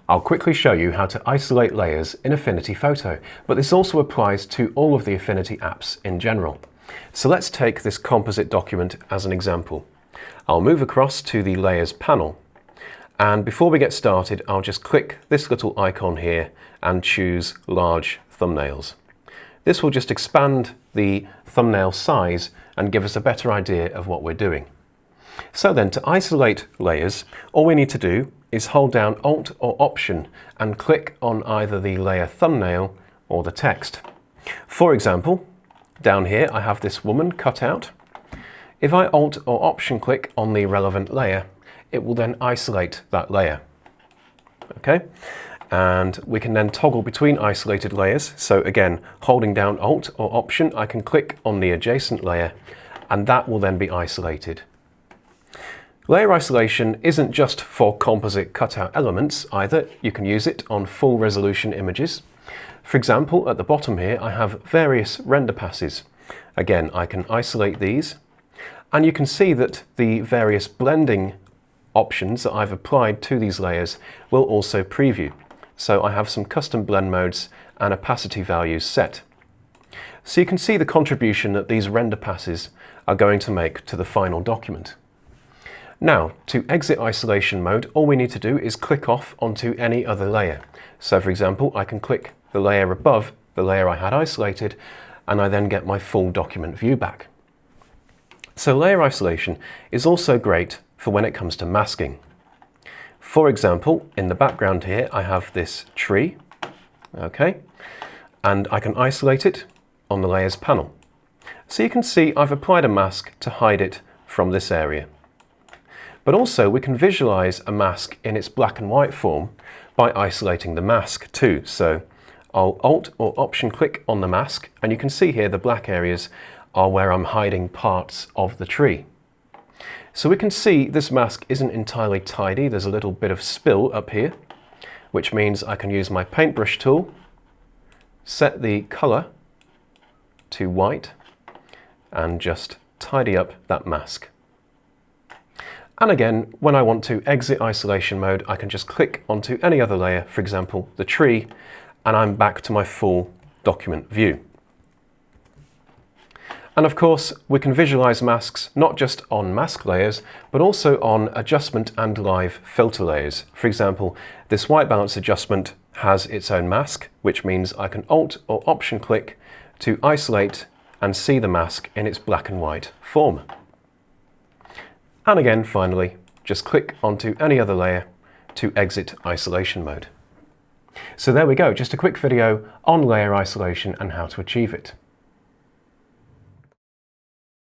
I'll quickly show you how to isolate layers in Affinity Photo, but this also applies to all of the Affinity apps in general. So let's take this composite document as an example. I'll move across to the Layers panel, and before we get started, I'll just click this little icon here and choose Large Thumbnails. This will just expand the thumbnail size and give us a better idea of what we're doing. So then, to isolate layers, all we need to do is hold down Alt or Option and click on either the layer thumbnail or the text. For example, down here I have this woman cut out. If I Alt or Option click on the relevant layer, it will then isolate that layer. Okay? And we can then toggle between isolated layers. So again, holding down Alt or Option, I can click on the adjacent layer and that will then be isolated. Layer isolation isn't just for composite cutout elements either. You can use it on full resolution images. For example, at the bottom here, I have various render passes. Again, I can isolate these, and you can see that the various blending options that I've applied to these layers will also preview. So I have some custom blend modes and opacity values set. So you can see the contribution that these render passes are going to make to the final document. Now, to exit isolation mode, all we need to do is click off onto any other layer. So for example, I can click the layer above the layer I had isolated, and I then get my full document view back. So layer isolation is also great for when it comes to masking. For example, in the background here, I have this tree, okay, and I can isolate it on the Layers panel. So you can see I've applied a mask to hide it from this area. But also we can visualize a mask in its black and white form by isolating the mask too. So I'll Alt or Option click on the mask, and you can see here the black areas are where I'm hiding parts of the tree. So we can see this mask isn't entirely tidy. There's a little bit of spill up here, which means I can use my paintbrush tool, set the color to white, and just tidy up that mask. And again, when I want to exit isolation mode, I can just click onto any other layer, for example, the tree, and I'm back to my full document view. And of course, we can visualize masks not just on mask layers, but also on adjustment and live filter layers. For example, this white balance adjustment has its own mask, which means I can Alt or Option click to isolate and see the mask in its black and white form. And again, finally, just click onto any other layer to exit isolation mode. So there we go, just a quick video on layer isolation and how to achieve it.